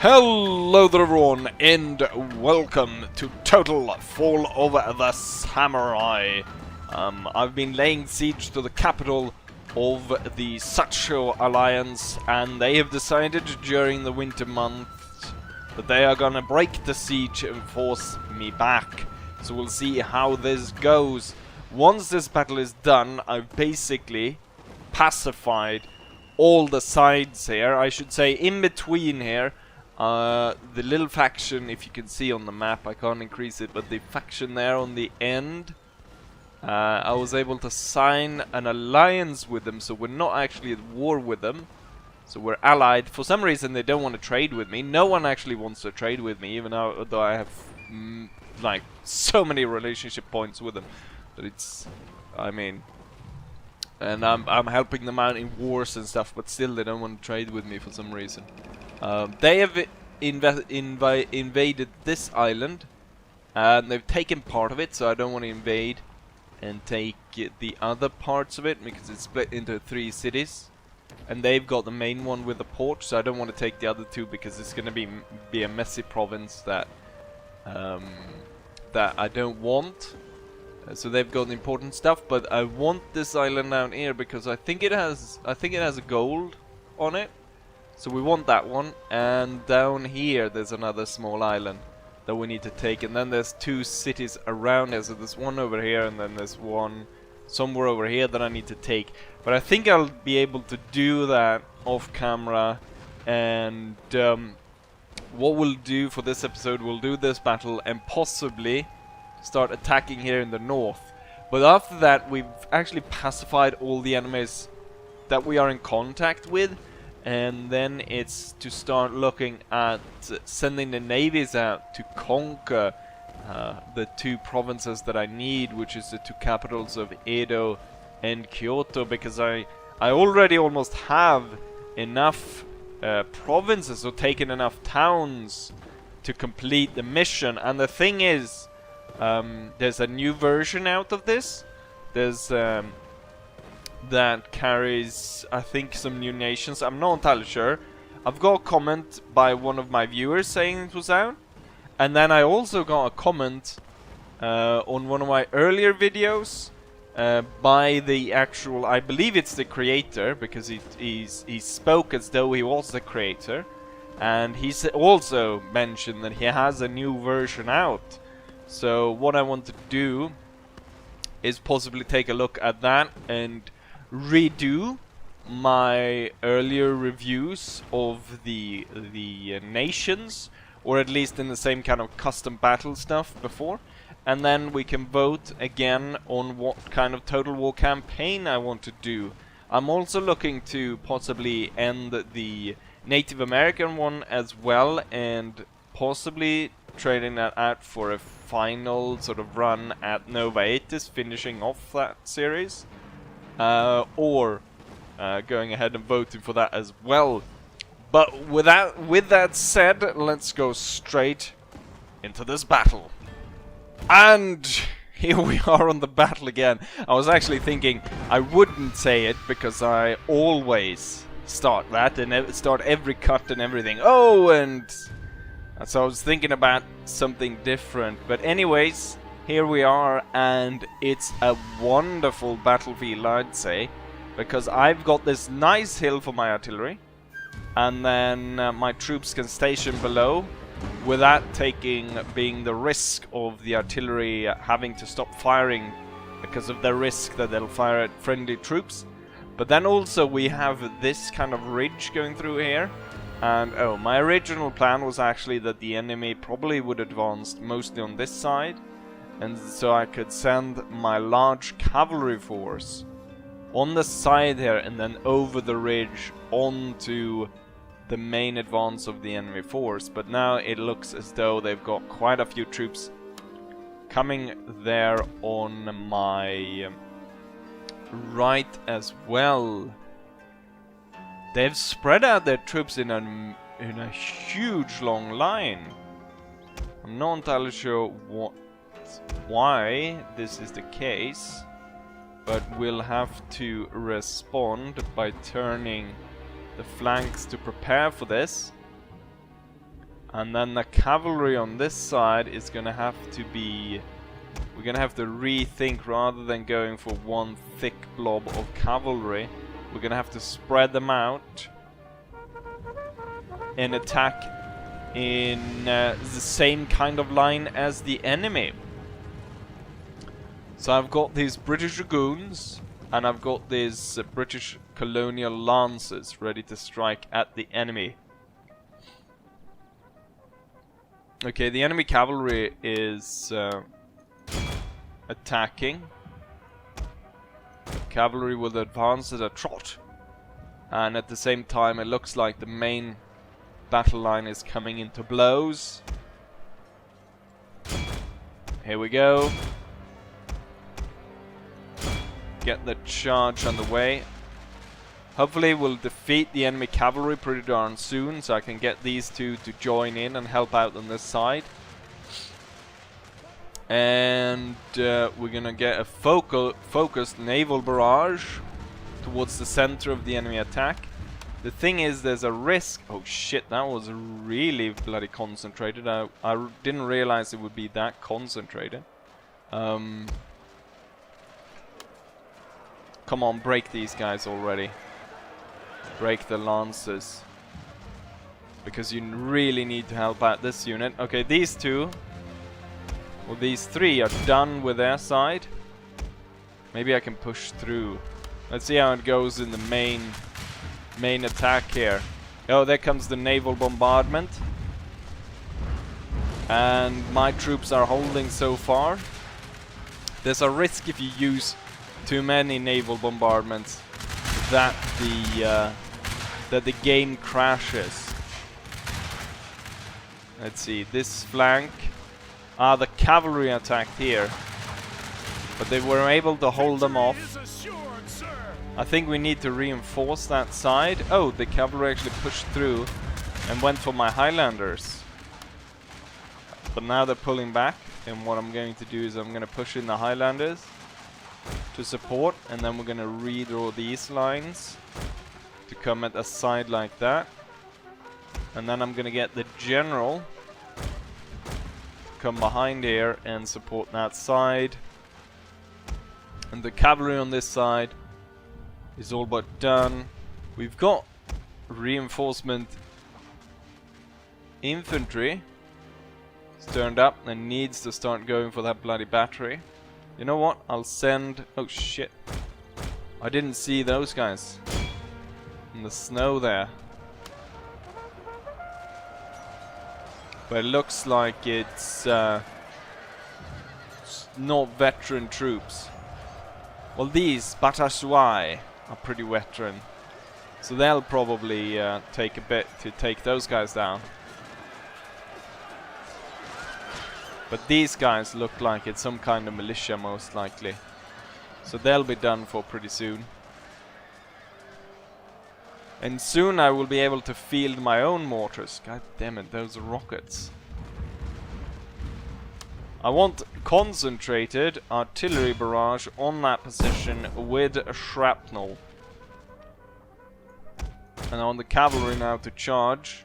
Hello there everyone, and welcome to Total Fall of the Samurai. I've been laying siege to the capital of the Sacho Alliance, and they have decided during the winter months that they are gonna break the siege and force me back. So we'll see how this goes. Once this battle is done, I've basically pacified all the sides here. I should say in between here. The little faction, if you can see on the map, I can't increase it, but the faction there on the end, I was able to sign an alliance with them, so we're not actually at war with them. So we're allied. For some reason they don't want to trade with me. No one actually wants to trade with me, even though I have like so many relationship points with them. But it's, I mean, and I'm helping them out in wars and stuff, but still they don't want to trade with me for some reason. They have invaded this island, and they've taken part of it, so I don't want to invade and take the other parts of it, because it's split into 3 cities. And they've got the main one with the port, so I don't want to take the other 2, because it's going to be a messy province that that I don't want. So they've got important stuff, but I want this island down here because I think it has a gold on it. So we want that one, and down here there's another small island that we need to take, and then there's 2 cities around here. So there's one over here, and then there's one somewhere over here that I need to take. But I think I'll be able to do that off camera, and what we'll do for this episode, we'll do this battle and possibly start attacking here in the north. But after that, we've actually pacified all the enemies that we are in contact with. And then it's to start looking at sending the navies out to conquer the 2 provinces that I need, which is the 2 capitals of Edo and Kyoto, because I already almost have enough provinces, or taken enough towns to complete the mission. And the thing is, there's a new version out of this. There's that carries, I think, some new nations. I'm not entirely sure. I've got a comment by one of my viewers saying it was out, and then I also got a comment on one of my earlier videos by the actual, I believe it's the creator, because he spoke as though he was the creator, and he also mentioned that he has a new version out. So what I want to do is possibly take a look at that and redo my earlier reviews of the nations, or at least in the same kind of custom battle stuff before, and then we can vote again on what kind of Total War campaign I want to do. I'm also looking to possibly end the Native American one as well, and possibly trading that out for a final sort of run at Nova 8, finishing off that series. Or going ahead and voting for that as well. But with that said, let's go straight into this battle. And here we are on the battle again. I was actually thinking I wouldn't say it, because I always start that and start every cut and everything. Oh, and so I was thinking about something different. But anyways, here we are, and it's a wonderful battlefield, I'd say, because I've got this nice hill for my artillery, and then my troops can station below without being the risk of the artillery having to stop firing because of the risk that they'll fire at friendly troops. But then also we have this kind of ridge going through here, and oh, my original plan was actually that the enemy probably would advance mostly on this side, and so I could send my large cavalry force on the side here and then over the ridge onto the main advance of the enemy force. But now it looks as though they've got quite a few troops coming there on my right as well. They've spread out their troops in a huge long line. I'm not entirely sure why this is the case, but we'll have to respond by turning the flanks to prepare for this. And then the cavalry on this side is gonna have to be... We're gonna have to rethink, rather than going for one thick blob of cavalry, we're gonna have to spread them out and attack in the same kind of line as the enemy. So I've got these British Dragoons and I've got these British Colonial Lancers ready to strike at the enemy. Okay, the enemy cavalry is attacking. Cavalry will advance at a trot, and at the same time it looks like the main battle line is coming into blows. Here we go. Get the charge underway. Hopefully we'll defeat the enemy cavalry pretty darn soon, so I can get these two to join in and help out on this side. And we're gonna get a focused naval barrage towards the center of the enemy attack. The thing is, there's a risk... Oh shit, that was really bloody concentrated. I didn't realize it would be that concentrated. Come on, break these guys already. Break the lancers. Because you really need to help out this unit. Okay, these two... Well, these three are done with their side. Maybe I can push through. Let's see how it goes in the main attack here. Oh, there comes the naval bombardment. And my troops are holding so far. There's a risk if you use too many naval bombardments that the game crashes. Let's see, this flank. The cavalry attacked here, but they were able to hold them off. I think we need to reinforce that side. Oh, the cavalry actually pushed through and went for my Highlanders. But now they're pulling back, and what I'm going to do is I'm going to push in the Highlanders to support, and then we're going to redraw these lines to come at a side like that. And then I'm going to get the general come behind here and support that side, and the cavalry on this side is all but done. We've got reinforcement infantry. It's turned up and needs to start going for that bloody battery. You know what? I'll send... Oh shit, I didn't see those guys in the snow there. But it looks like it's not veteran troops. Well, these Batassouai are pretty veteran, so they'll probably take a bit to take those guys down. But these guys look like it's some kind of militia, most likely, so they'll be done for pretty soon. And soon I will be able to field my own mortars. God damn it, those rockets. I want concentrated artillery barrage on that position with a shrapnel. And I want the cavalry now to charge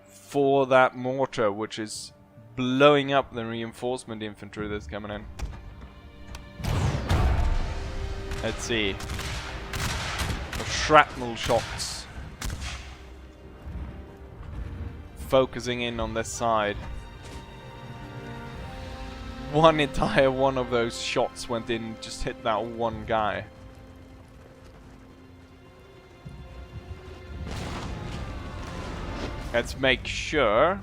for that mortar, which is blowing up the reinforcement infantry that's coming in. Let's see. Shrapnel shots focusing in on this side. One entire one of those shots went in, just hit that one guy. Let's make sure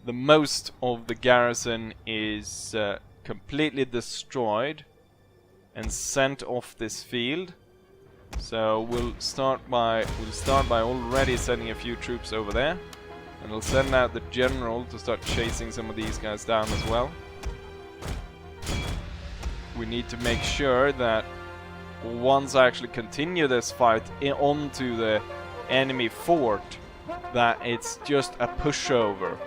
the most of the garrison is completely destroyed and sent off this field. So we'll start by already sending a few troops over there, and we'll send out the general to start chasing some of these guys down as well. We need to make sure that once I actually continue this fight onto the enemy fort, that it's just a pushover.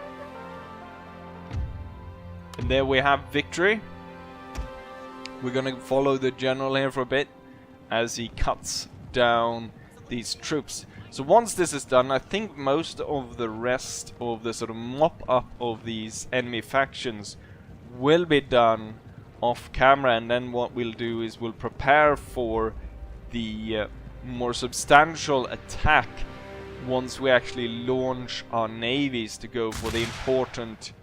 And there we have victory. We're gonna follow the general here for a bit as he cuts down these troops. So once this is done, I think most of the rest of the sort of mop up of these enemy factions will be done off camera, and then what we'll do is we'll prepare for the more substantial attack once we actually launch our navies to go for the important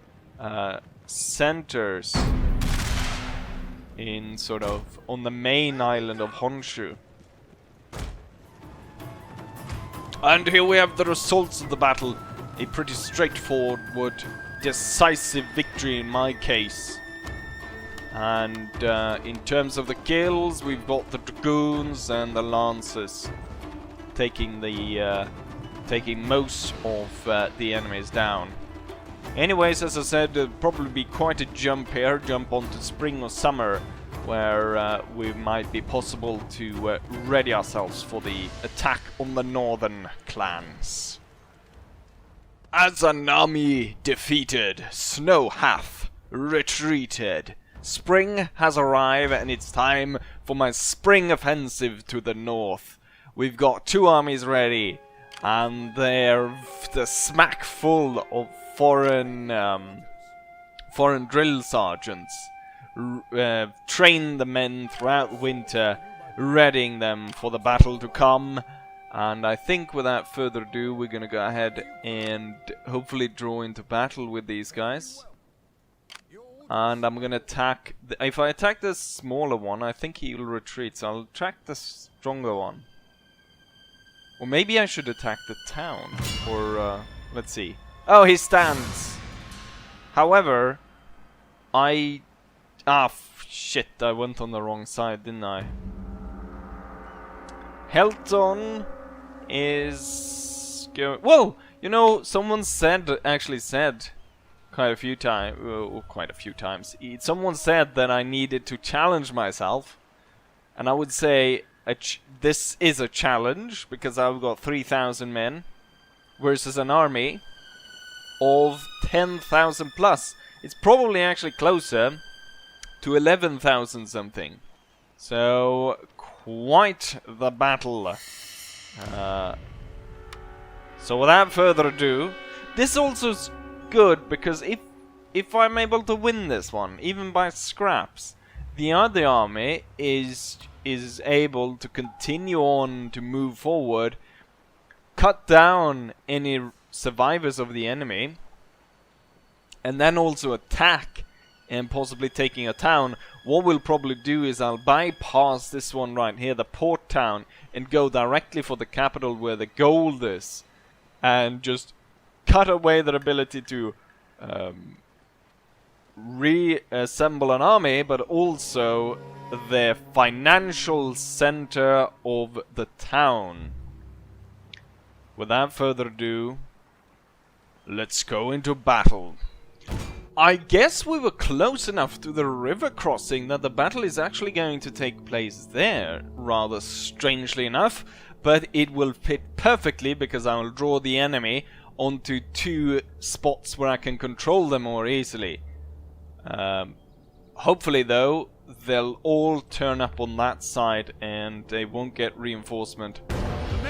centers in sort of on the main island of Honshu. And here we have the results of the battle. A pretty straightforward, decisive victory in my case. And in terms of the kills, we've got the dragoons and the lancers taking the taking most of the enemies down. Anyways, as I said, there'll probably be quite a jump here, jump onto spring or summer, where we might be possible to ready ourselves for the attack on the northern clans. As an army defeated, snow hath retreated. Spring has arrived, and it's time for my spring offensive to the north. We've got 2 armies ready, and they're smack full of foreign drill sergeants. Train the men throughout winter, readying them for the battle to come. And I think without further ado, we're gonna go ahead and hopefully draw into battle with these guys. And I'm gonna attack. If I attack the smaller one, I think he'll retreat. So I'll attack the stronger one. Or maybe I should attack the town. Or let's see. Oh, he stands. However, shit! I went on the wrong side, didn't I? Helton is going. Well, you know, someone actually said. Quite a few times. Someone said that I needed to challenge myself, and I would say this is a challenge because I've got 3,000 men versus an army of 10,000 plus. It's probably actually closer to 11,000 something. So quite the battle. So without further ado, this also's good because if I'm able to win this one, even by scraps, the other army is able to continue on to move forward, cut down any survivors of the enemy, and then also attack and possibly taking a town. What we'll probably do is I'll bypass this one right here, the port town, and go directly for the capital where the gold is, and just cut away their ability to reassemble an army, but also the financial center of the town. Without further ado, let's go into battle. I guess we were close enough to the river crossing that the battle is actually going to take place there, rather strangely enough, but it will fit perfectly because I will draw the enemy onto 2 spots where I can control them more easily. Hopefully though, they'll all turn up on that side and they won't get reinforcement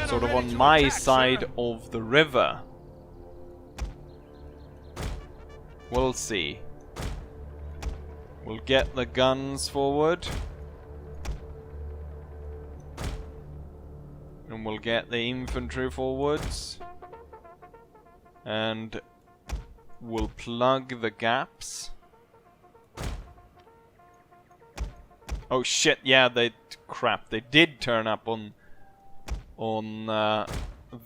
sort of on my side of the river. We'll see. We'll get the guns forward. And we'll get the infantry forwards. And we'll plug the gaps. Oh shit, yeah, crap, they did turn up on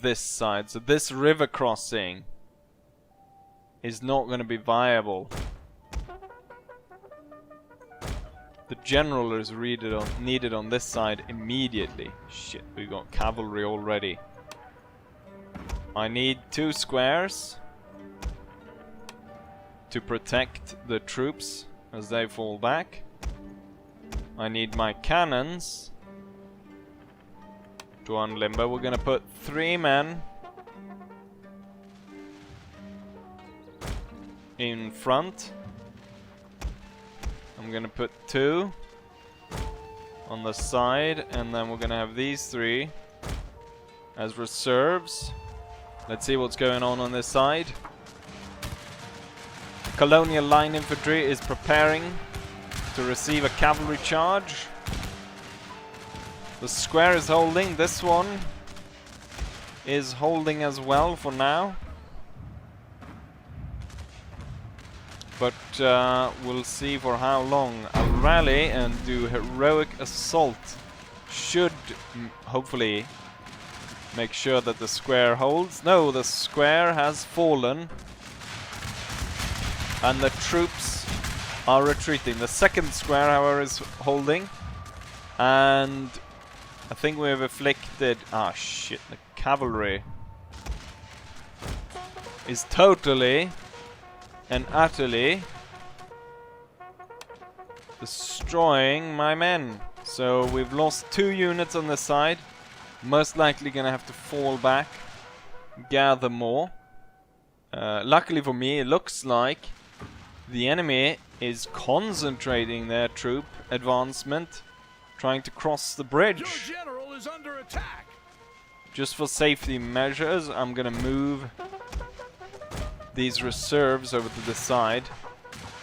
this side. So this river crossing is not going to be viable. The general is needed on this side immediately. Shit, we got cavalry already. I need 2 squares to protect the troops as they fall back. I need my cannons to unlimber. We're gonna put 3 men in front. I'm gonna put 2 on the side, and then we're gonna have these 3 as reserves. Let's see what's going on this side. Colonial line infantry is preparing to receive a cavalry charge. The square is holding. This one is holding as well for now. But we'll see for how long. A rally and do heroic assault should hopefully make sure that the square holds. No, the square has fallen. And the troops are retreating. The second square, however, is holding. And I think we have afflicted... Ah, shit. The cavalry is totally and utterly destroying my men. So we've lost 2 units on this side. Most likely gonna have to fall back, gather more. Luckily for me, it looks like the enemy is concentrating their troop advancement, trying to cross the bridge. Your general is under attack. Just for safety measures, I'm gonna move these reserves over to the side.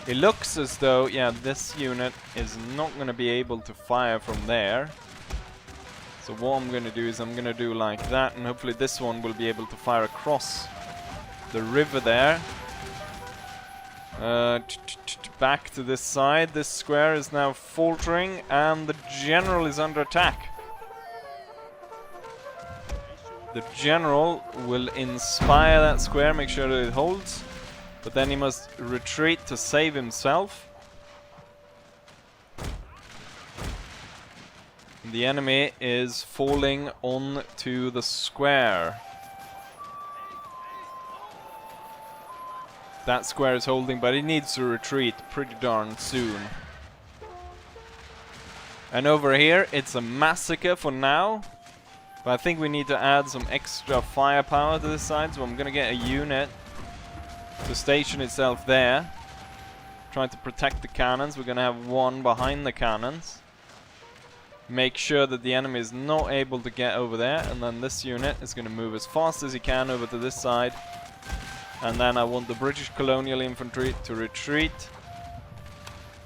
It looks as though, yeah, this unit is not gonna be able to fire from there. So what I'm gonna do is I'm gonna do like that, and hopefully this one will be able to fire across the river there. Back to this side. This square is now faltering, and the general is under attack. The general will inspire that square, make sure that it holds, but then he must retreat to save himself. The enemy is falling onto the square. That square is holding, but it needs to retreat pretty darn soon. And over here, it's a massacre for now. But I think we need to add some extra firepower to this side, so I'm gonna get a unit to station itself there. Trying to protect the cannons. We're gonna have one behind the cannons. Make sure that the enemy is not able to get over there, and then this unit is gonna move as fast as he can over to this side. And then I want the British colonial infantry to retreat.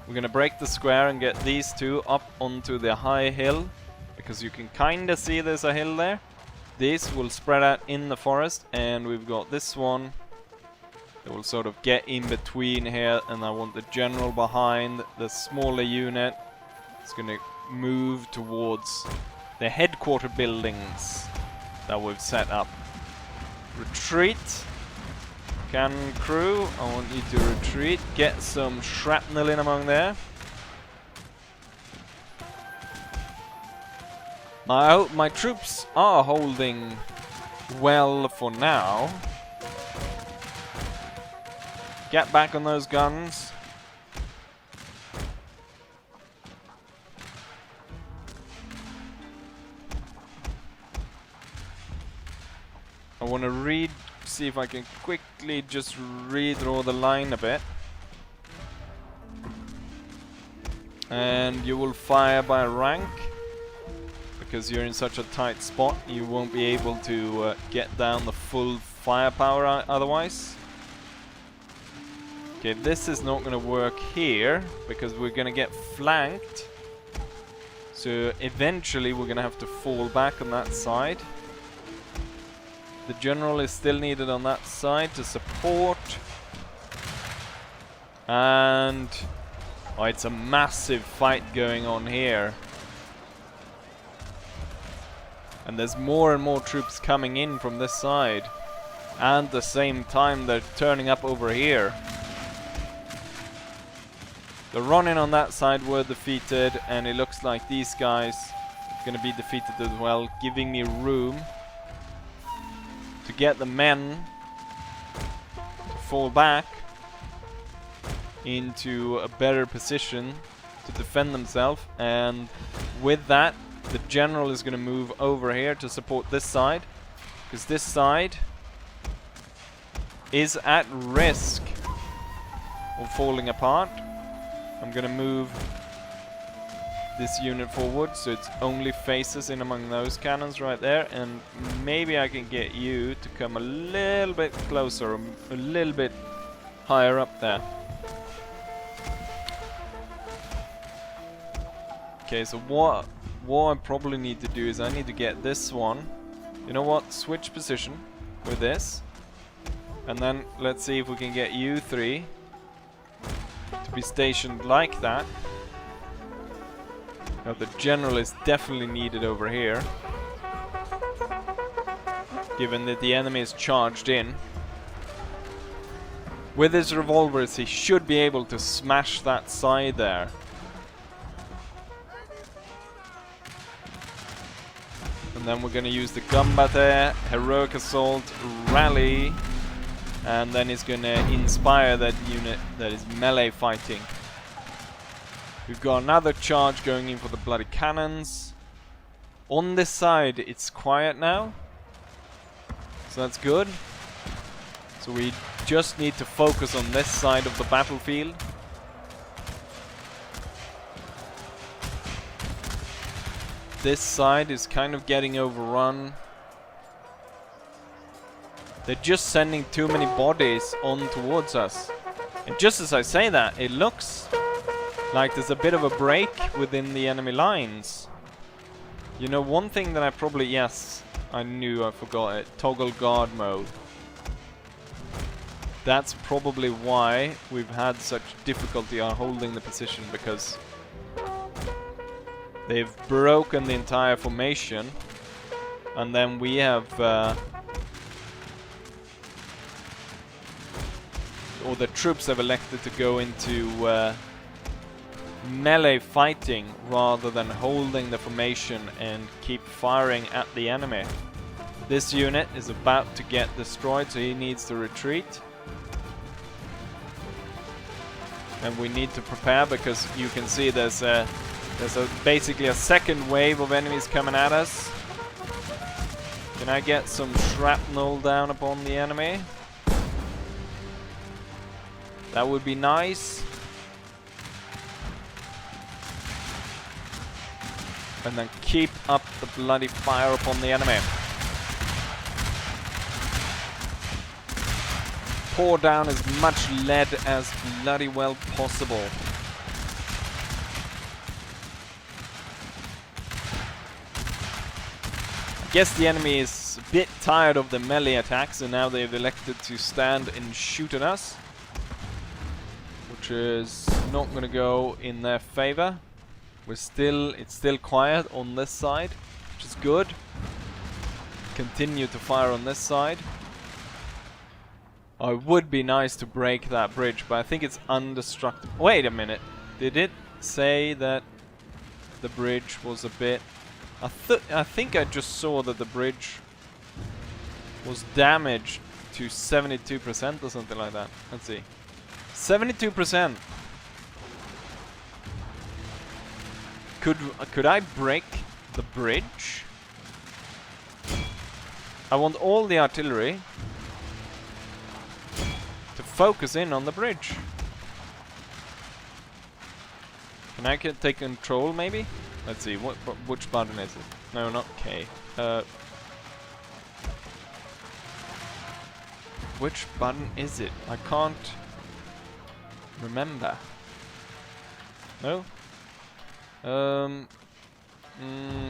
We're gonna break the square and get these two up onto the high hill, because you can kinda see there's a hill there. These will spread out in the forest, and we've got this one that will sort of get in between here, and I want the general behind. The smaller unit is gonna move towards the headquarter buildings that we've set up. Retreat. Cannon crew, I want you to retreat. Get some shrapnel in among there. My troops are holding well for now. Get back on those guns. I want to see if I can quickly just redraw the line a bit. And you will fire by rank, because you're in such a tight spot, you won't be able to get down the full firepower otherwise. Okay, this is not going to work here, because we're going to get flanked. So eventually we're going to have to fall back on that side. The general is still needed on that side to support. And oh, it's a massive fight going on here. And there's more and more troops coming in from this side. And at the same time they're turning up over here. The Ronin on that side were defeated, and it looks like these guys are going to be defeated as well, giving me room to get the men to fall back into a better position to defend themselves. And with that, the general is going to move over here to support this side, because this side is at risk of falling apart. I'm going to move this unit forward, so it's only faces in among those cannons right there, and maybe I can get you to come a little bit closer, a little bit higher up there. Okay, so what I probably need to do is I need to get this one. You know what? Switch position with this. And then let's see if we can get you three to be stationed like that. Now the general is definitely needed over here, given that the enemy is charged in. With his revolvers he should be able to smash that side there. And then we're gonna use the Gambate, Heroic Assault, Rally, and then he's gonna inspire that unit that is melee fighting. We've got another charge going in for the bloody cannons. On this side it's quiet now, so that's good. So we just need to focus on this side of the battlefield. This side is kind of getting overrun. They're just sending too many bodies on towards us. And just as I say that, it looks like there's a bit of a break within the enemy lines. You know, one thing that I probably... Yes, I knew, I forgot it. Toggle guard mode. That's probably why we've had such difficulty on holding the position, because they've broken the entire formation, and then we have... or the troops have elected to go into melee fighting rather than holding the formation and keep firing at the enemy. This unit is about to get destroyed, so he needs to retreat. And we need to prepare, because you can see there's basically a second wave of enemies coming at us. Can I get some shrapnel down upon the enemy? That would be nice. And then keep up the bloody fire upon the enemy. Pour down as much lead as bloody well possible. I guess the enemy is a bit tired of the melee attacks, and now they've elected to stand and shoot at us, which is not going to go in their favor. It's still quiet on this side, which is good. Continue to fire on this side. Oh, it would be nice to break that bridge, but I think it's undestructible. Wait a minute. Did it say that the bridge was a bit... I think I just saw that the bridge was damaged to 72% or something like that. Let's see. 72%. Could I break the bridge? I want all the artillery to focus in on the bridge. Can I take control maybe? Let's see, which button is it? No, not K. Which button is it? I can't remember. No?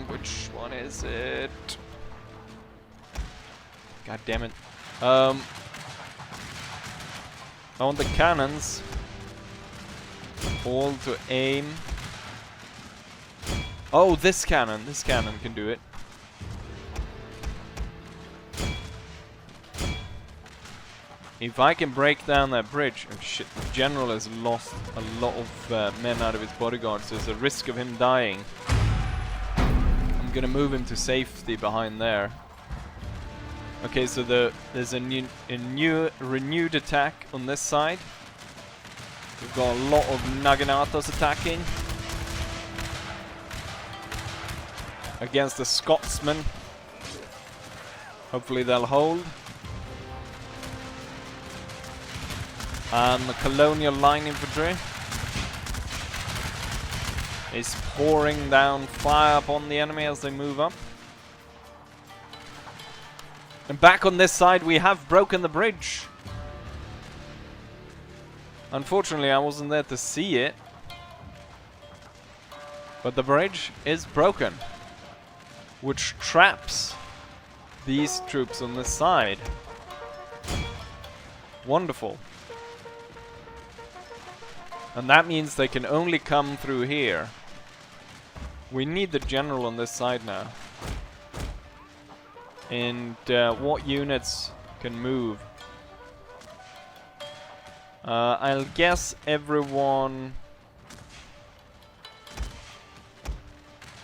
Which one is it? God damn it. I want the cannons all to aim. Oh, this cannon can do it. If I can break down that bridge... Oh shit, the general has lost a lot of men out of his bodyguards. There's a risk of him dying. I'm gonna move him to safety behind there. Okay, so there's a renewed attack on this side. We've got a lot of Naganatos attacking against the Scotsmen. Hopefully they'll hold. And the Colonial Line Infantry. is pouring down fire upon the enemy as they move up. And back on this side we have broken the bridge. Unfortunately I wasn't there to see it. But the bridge is broken, which traps these troops on this side. Wonderful. And that means they can only come through here. We need the general on this side now. And what units can move? I'll guess everyone...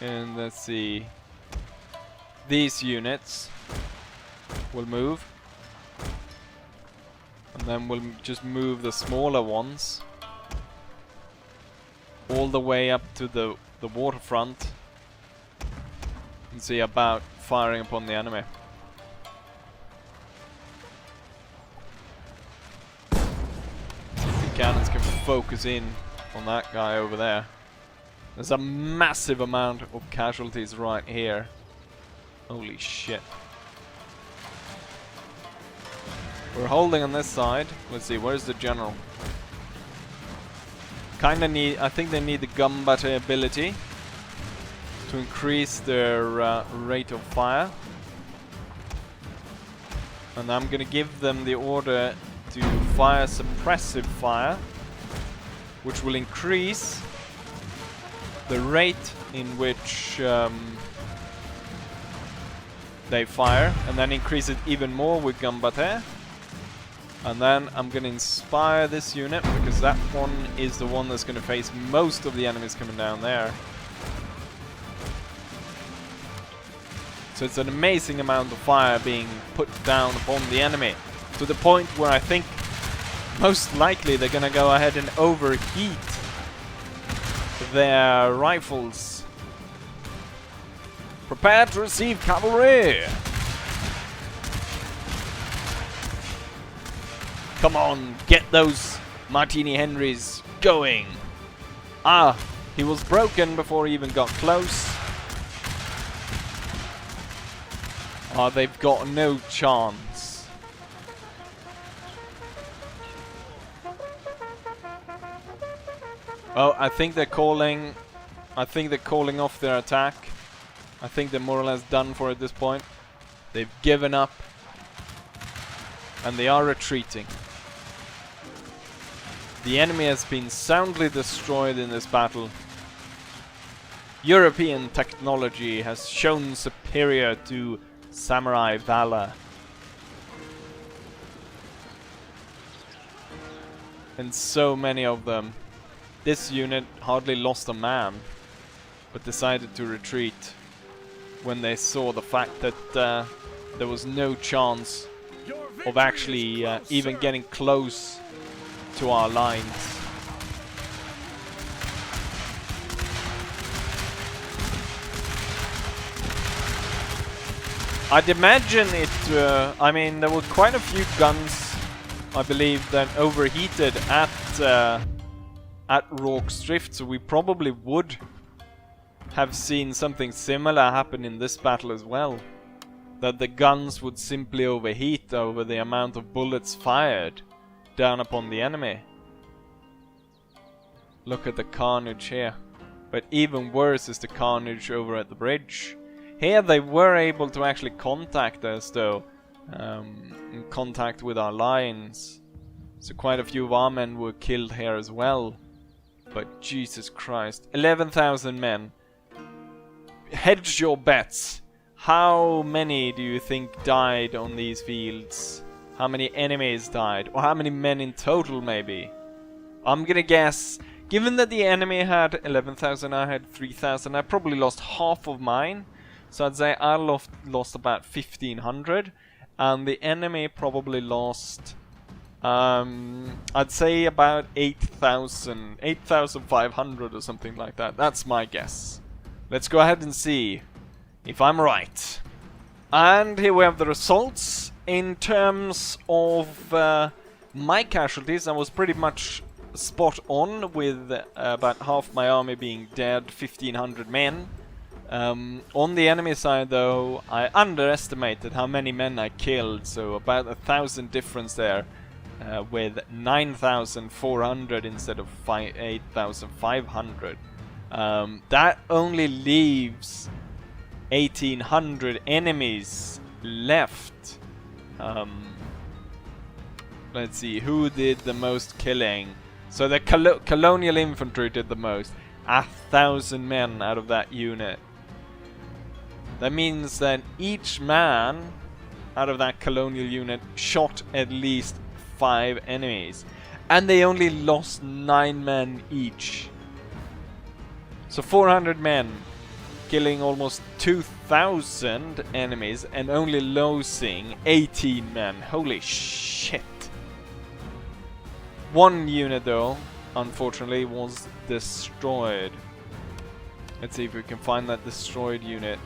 And let's see... These units will move. And then we'll just move the smaller ones all the way up to the waterfront and see about firing upon the enemy. The cannons can focus in on that guy over there. There's a massive amount of casualties right here. Holy shit. We're holding on this side. Let's see, where's the general? Kinda need, I think they need the gunbutter ability to increase their rate of fire. And I'm gonna give them the order to fire suppressive fire, which will increase the rate in which they fire, and then increase it even more with gunbutter. And then I'm gonna inspire this unit, because that one is the one that's gonna face most of the enemies coming down there. So it's an amazing amount of fire being put down upon the enemy, to the point where I think most likely they're gonna go ahead and overheat their rifles. Prepare to receive cavalry! Come on, get those Martini Henrys going! Ah, he was broken before he even got close. Ah, they've got no chance. Oh, I think they're calling off their attack. I think they're more or less done for at this point. They've given up. And they are retreating. The enemy has been soundly destroyed in this battle. European technology has shown superior to samurai valor. And so many of them. This unit hardly lost a man, but decided to retreat when they saw the fact that there was no chance of actually even getting close to our lines. I'd imagine it, I mean, there were quite a few guns, I believe, that overheated at Rorke's Drift, so we probably would have seen something similar happen in this battle as well. That the guns would simply overheat over the amount of bullets fired down upon the enemy. Look at the carnage here. But even worse is the carnage over at the bridge. Here they were able to actually contact us though. In contact with our lines. So quite a few of our men were killed here as well. But Jesus Christ. 11,000 men. Hedge your bets. How many do you think died on these fields? How many enemies died? Or how many men in total maybe? I'm gonna guess, given that the enemy had 11,000, I had 3,000, I probably lost half of mine. So I'd say I lost about 1,500. And the enemy probably lost, I'd say about 8,000, 8,500 or something like that. That's my guess. Let's go ahead and see if I'm right. And here we have the results. In terms of my casualties, I was pretty much spot on with about half my army being dead, 1,500 men. On the enemy side though, I underestimated how many men I killed, so about 1,000 difference there, with 9,400 instead of 8,500. That only leaves 1,800 enemies left. Let's see, who did the most killing? So the colonial infantry did the most. 1,000 men out of that unit. That means that each man out of that colonial unit shot at least 5 enemies. And they only lost 9 men each. So 400 men killing almost 2,000 enemies and only losing 18 men. Holy shit. One unit though, unfortunately, was destroyed. Let's see if we can find that destroyed unit.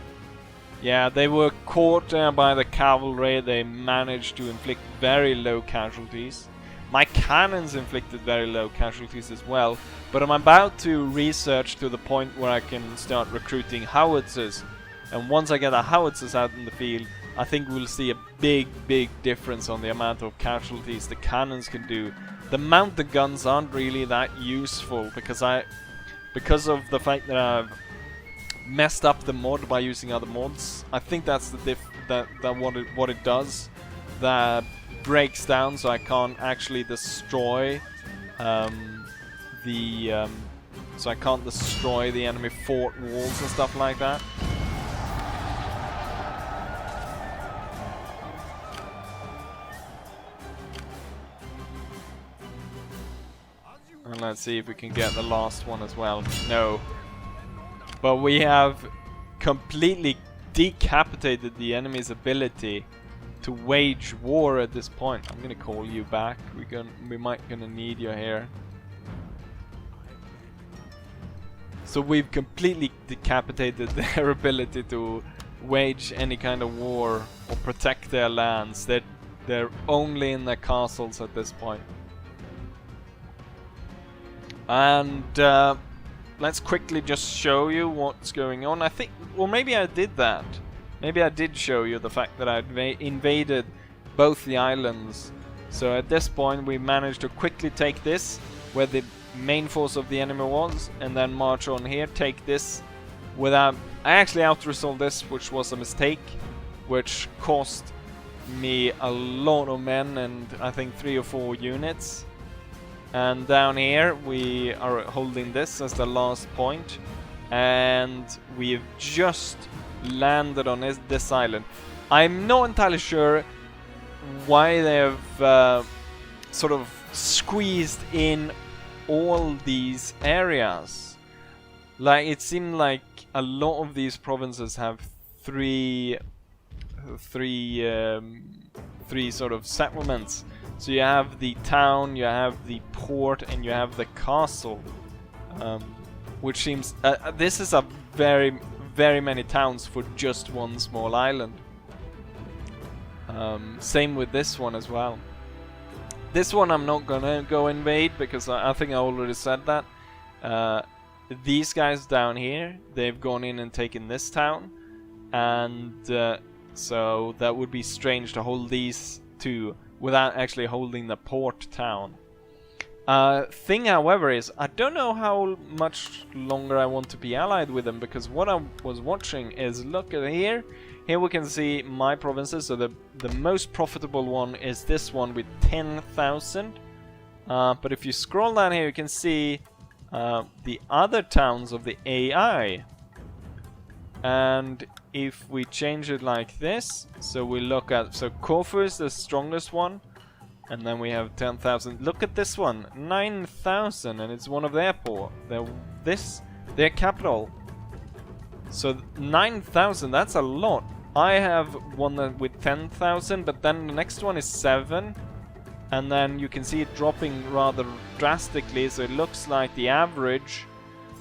Yeah, they were caught by the cavalry. They managed to inflict very low casualties. My cannons inflicted very low casualties as well. But I'm about to research to the point where I can start recruiting howitzers. And once I get the howitzers out in the field, I think we'll see a big difference on the amount of casualties the cannons can do. The mounted guns aren't really that useful because of the fact that I've messed up the mod by using other mods. I think that's the what it does. That breaks down, so I can't actually destroy so I can't destroy the enemy fort walls and stuff like that. And let's see if we can get the last one as well. No. But we have completely decapitated the enemy's ability to wage war at this point. I'm gonna call you back. We might gonna need you here. So we've completely decapitated their ability to wage any kind of war or protect their lands. They're only in their castles at this point. And let's quickly just show you what's going on. I think, well, maybe I did that. Maybe I did show you the fact that I'd invaded both the islands. So at this point we managed to quickly take this, where the main force of the enemy was, and then march on here, take this without... I actually out-resolved this, which was a mistake, which cost me a lot of men and I think 3 or 4 units. And down here we are holding this as the last point, and we've just landed on this island. I'm not entirely sure why they've sort of squeezed in all these areas. Like, it seemed like a lot of these provinces have three sort of settlements. So you have the town, you have the port, and you have the castle, which seems this is a very many towns for just one small island. Same with this one as well. This one I'm not gonna go invade because I think I already said that. These guys down here, they've gone in and taken this town, and so that would be strange to hold these two without actually holding the port town. Thing, however, is I don't know how much longer I want to be allied with them, because what I was watching is, look at here. Here we can see my provinces. So the most profitable one is this one with 10,000. But if you scroll down here, you can see the other towns of the AI. And if we change it like this, so we look at, so Corfu is the strongest one, and then we have 10,000. Look at this one, 9,000, and it's one of their port. Their capital. So 9,000, that's a lot. I have one with 10,000, but then the next one is 7, and then you can see it dropping rather drastically. So it looks like the average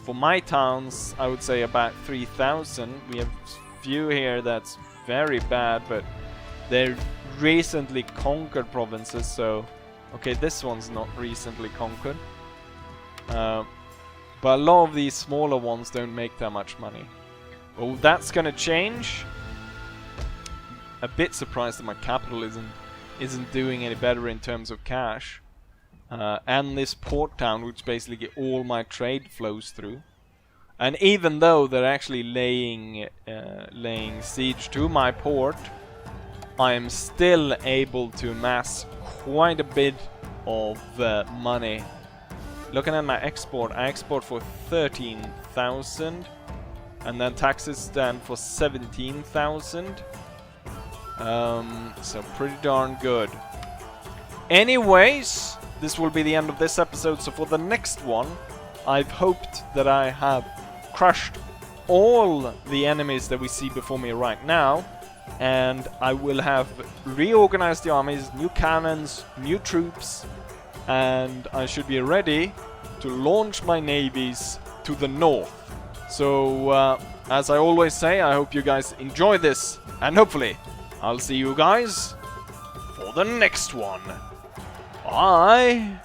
for my towns, I would say about 3,000. We have few here that's very bad, but they're recently conquered provinces. So okay, this one's not recently conquered. But a lot of these smaller ones don't make that much money. Well, that's gonna change. A bit surprised that my capital isn't doing any better in terms of cash. And this port town, which basically all my trade flows through. And even though they're actually laying siege to my port, I am still able to amass quite a bit of money. Looking at my export, I export for 13,000, and then taxes stand for 17,000. So pretty darn good. Anyways, this will be the end of this episode. So for the next one, I've hoped that I have crushed all the enemies that we see before me right now, and I will have reorganized the armies, new cannons, new troops, and I should be ready to launch my navies to the north. So, as I always say, I hope you guys enjoy this, and hopefully I'll see you guys for the next one. Bye!